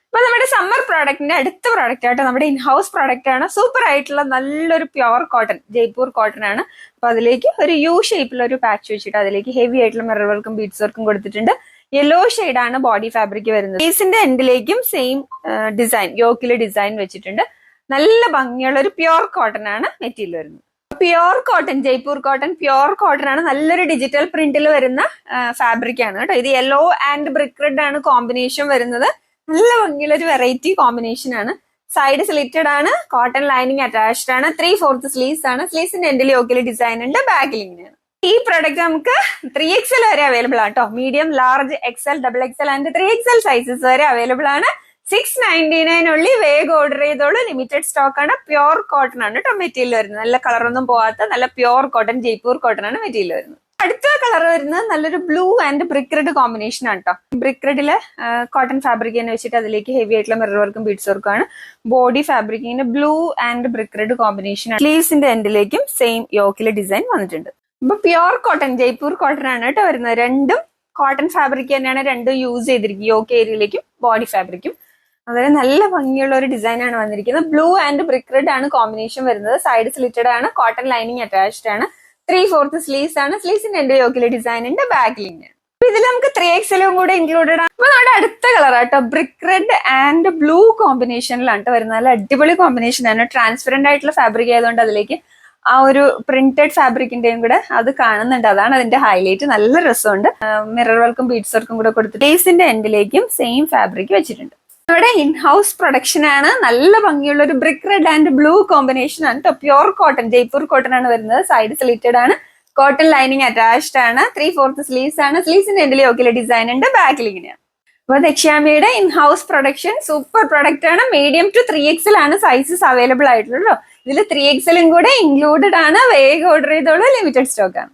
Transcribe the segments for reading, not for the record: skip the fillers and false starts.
അപ്പൊ നമ്മുടെ സമ്മർ പ്രോഡക്റ്റിന്റെ അടുത്ത പ്രോഡക്റ്റ് ആയിട്ട് നമ്മുടെ ഇൻഹൗസ് പ്രോഡക്റ്റ് ആണ്. സൂപ്പർ ആയിട്ടുള്ള നല്ലൊരു പ്യുവർ കോട്ടൺ, ജയ്പൂർ കോട്ടൺ ആണ്. അപ്പൊ അതിലേക്ക് ഒരു യു ഷേപ്പിലുള്ള ഒരു പാച്ച് വെച്ചിട്ട് അതിലേക്ക് ഹെവി ആയിട്ടുള്ള മിറർ വർക്കും ബീഡ്സ് വർക്കും കൊടുത്തിട്ടുണ്ട്. യെല്ലോ ആണ് ബോഡി ഫാബ്രിക് വരുന്നത്. ഫേസിന്റെ എൻഡിലേക്കും സെയിം ഡിസൈൻ, യോക്കില് ഡിസൈൻ വെച്ചിട്ടുണ്ട്. നല്ല ഭംഗിയുള്ള ഒരു പ്യുവർ കോട്ടൺ ആണ് മെറ്റീരിയൽ വരുന്നത്. Pure cotton, Jaipur cotton pure cotton ആണ്. നല്ലൊരു ഡിജിറ്റൽ പ്രിന്റിൽ വരുന്ന ഫാബ്രിക് ആണ് കേട്ടോ. ഇത് യെല്ലോ ആൻഡ് ബ്രിക്ക് റെഡ് ആണ് കോമ്പിനേഷൻ വരുന്നത്. നല്ല ഭംഗിയുള്ള ഒരു വെറൈറ്റി കോമ്പിനേഷൻ ആണ്. സൈഡ് സ്ലിറ്റഡ് ആണ്, കോട്ടൺ ലൈനിങ് അറ്റാച്ച്ഡ് ആണ്, 3/4 സ്ലീവ്സ് ആണ്. സ്ലീവ്സിന്റെ എൻഡിൽ യോക്കിൽ ഡിസൈൻ ഉണ്ട്, ബാക്കിൽ ഇങ്ങനെയാണ്. ഈ പ്രൊഡക്റ്റ് നമുക്ക് 3XL വരെ അവൈലബിൾ ആണ് കേട്ടോ. Medium, large, XL, XXL and 3XL sizes വരെ അവൈലബിൾ ആണ്. 699 ഉള്ളി. വേഗം ഓർഡർ ചെയ്തോളൂ. ലിമിറ്റഡ് സ്റ്റോക്ക് ആണ്. പ്യുവർ കോട്ടൺ ആണ് കേട്ടോ മെറ്റീരിയൽ വരുന്നത്. നല്ല കളറൊന്നും പോവാത്ത നല്ല പ്യുവർ കോട്ടൺ, ജയ്പൂർ കോട്ടൺ ആണ് മെറ്റീരിയൽ വരുന്നത്. അടുത്ത കളർ വരുന്നത് നല്ലൊരു blue and brick red combination ആണ് കേട്ടോ. ബ്രിക്ക് റെഡില് കോട്ടൺ ഫാബ്രിക് തന്നെ വെച്ചിട്ട് അതിലേക്ക് ഹെവി ആയിട്ടുള്ള മിറർ വർക്കും ബീഡ്സ് വർക്കും ആണ്. ബോഡി ഫാബ്രിക്കിന്റെ blue and brick red combination ആണ്. സ്ലീവ്സിന്റെ എൻഡിലേക്കും സെയിം യോക്കിലെ ഡിസൈൻ വന്നിട്ടുണ്ട്. അപ്പൊ പ്യുവർ കോട്ടൺ, ജയ്പൂർ കോട്ടൺ ആണ് കേട്ടോ വരുന്നത്. രണ്ടും കോട്ടൺ ഫാബ്രിക് തന്നെയാണ് രണ്ടും യൂസ് ചെയ്തിരിക്കുന്നത്. യോക്ക് ഏരിയയിലേക്കും ബോഡി ഫാബ്രിക്കും. അതുപോലെ നല്ല ഭംഗിയുള്ള ഒരു ഡിസൈൻ ആണ് വന്നിരിക്കുന്നത്. ബ്ലൂ ആൻഡ് ബ്രിക്ക് റെഡ് ആണ് കോമ്പിനേഷൻ വരുന്നത്. സൈഡ് സ്ലിറ്റഡ് ആണ്, കോട്ടൺ ലൈനിങ് അറ്റാച്ച്ഡ് ആണ്. 3/4 സ്ലീവ്സ് ആണ്. സ്ലീവ്സിന്റെ എന്റെ യോക്കിലെ ഡിസൈൻ ഉണ്ട്, ബാക്കിലിംഗ് ആണ്. അപ്പൊ ഇതിൽ നമുക്ക് 3XL കൂടെ ഇൻക്ലൂഡഡ് ആണ്. അപ്പൊ നമ്മുടെ അടുത്ത കളർ ആട്ടോ ബ്രിക്ക് റെഡ് ആൻഡ് ബ്ലൂ കോമ്പിനേഷനിലാണ് വരുന്നത്. നല്ല അടിപൊളി കോമ്പിനേഷൻ ആണ്. ട്രാൻസ്പെറന്റ് ആയിട്ടുള്ള ഫാബ്രിക് ആയതുകൊണ്ട് അതിലേക്ക് ആ ഒരു പ്രിന്റഡ് ഫാബ്രിക്കിന്റെയും കൂടെ അത് കാണുന്നുണ്ട്. അതാണ് അതിന്റെ ഹൈലൈറ്റ്. നല്ല രസമുണ്ട്. മിറർ വർക്കും ബീഡ്സ് വർക്കും കൂടെ കൊടുത്തിട്ട് ഫേസിന്റെ എൻഡിലേക്കും സെയിം ഫാബ്രിക് വെച്ചിട്ടുണ്ട്. ഇവിടെ ഇൻഹൗസ് പ്രൊഡക്ഷൻ ആണ്. നല്ല ഭംഗിയുള്ള ഒരു brick red and blue combination ആണ് കേട്ടോ. പ്യുവർ കോട്ടൺ, ജയ്പൂർ കോട്ടൺ ആണ് വരുന്നത്. സൈഡ് സ്ലിറ്റഡ് ആണ്, കോട്ടൺ ലൈനിങ് അറ്റാച്ച്ഡ് ആണ്. 3/4 സ്ലീവ്സ് ആണ്. സ്ലീവ്സിന്റെ എൻഡിൽ യോക്കിലെ ഡിസൈൻ ഉണ്ട്, ബാക്കിൽ ഇങ്ങനെയാണ്. അപ്പൊ ദക്ഷ്യാമിയുടെ ഇൻഹൗസ് പ്രൊഡക്ഷൻ സൂപ്പർ പ്രൊഡക്റ്റ് ആണ്. മീഡിയം ടു 3XL ആണ് സൈസസ് അവൈലബിൾ ആയിട്ടുള്ളൂ. ഇതിൽ 3XL കൂടെ ഇൻക്ലൂഡഡ് ആണ്. വേഗം ഓർഡർ ചെയ്തോളൂ. ലിമിറ്റഡ് സ്റ്റോക്ക് ആണ്.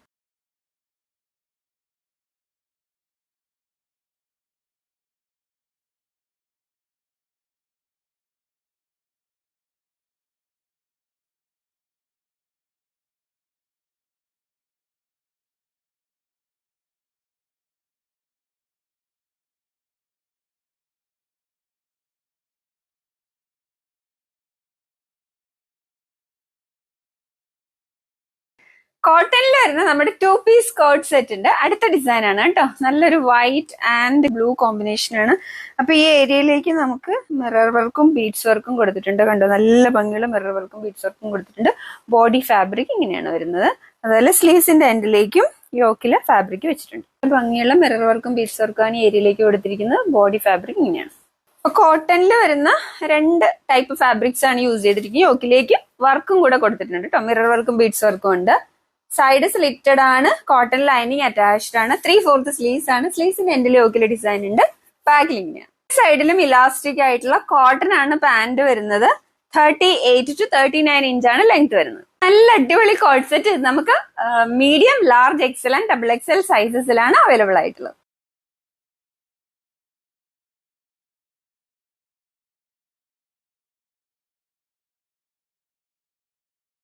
കോട്ടണിൽ വരുന്ന നമ്മുടെ 2-piece സ്കേർട്ട് സെറ്റ് ഉണ്ട്. അടുത്ത ഡിസൈൻ ആണ് കേട്ടോ. നല്ലൊരു വൈറ്റ് ആൻഡ് ബ്ലൂ കോമ്പിനേഷൻ ആണ്. അപ്പൊ ഈ ഏരിയയിലേക്ക് നമുക്ക് മിറർ വർക്കും ബീഡ്സ് വർക്കും കൊടുത്തിട്ടുണ്ട്. കണ്ടോ, നല്ല ഭംഗിയുള്ള മിറർ വർക്കും ബീഡ്സ് വർക്കും കൊടുത്തിട്ടുണ്ട്. ബോഡി ഫാബ്രിക് ഇങ്ങനെയാണ് വരുന്നത്. അതുപോലെ സ്ലീവ്സിന്റെ എൻഡിലേക്കും യോക്കിലെ ഫാബ്രിക് വെച്ചിട്ടുണ്ട്. ഭംഗിയുള്ള മിറർ വർക്കും ബീഡ്സ് വർക്കും ആണ് ഈ ഏരിയയിലേക്ക് കൊടുത്തിരിക്കുന്നത്. ബോഡി ഫാബ്രിക് ഇങ്ങനെയാണ്. അപ്പൊ കോട്ടണിൽ വരുന്ന 2 ടൈപ്പ് ഫാബ്രിക്സ് ആണ് യൂസ് ചെയ്തിരിക്കുന്നത്. യോക്കിലേക്ക് വർക്കും കൂടെ കൊടുത്തിട്ടുണ്ട് കേട്ടോ. മിറർ വർക്കും ബീഡ്സ് വർക്കും ഉണ്ട്. സൈഡ് സ്ലിറ്റഡ് ആണ്, കോട്ടൺ ലൈനിങ് അറ്റാച്ച്ഡ് ആണ്. 3/4 സ്ലീവ്സ് ആണ്. സ്ലീവ്സിന്റെ എൻഡിൽ യോക്കിലെ ഡിസൈൻ ഉണ്ട്, ബാക്കിലിങ്ങനെയാണ്. സൈഡിലും ഇലാസ്റ്റിക് ആയിട്ടുള്ള കോട്ടൺ ആണ് പാന്റ് വരുന്നത്. 38 to 39 ഇഞ്ചാണ് ലെങ്ത് വരുന്നത്. നല്ല അടിപൊളി കോട്ട് സെറ്റ് നമുക്ക് medium, large, XL and XXL സൈസസിലാണ് അവൈലബിൾ ആയിട്ടുള്ളത്.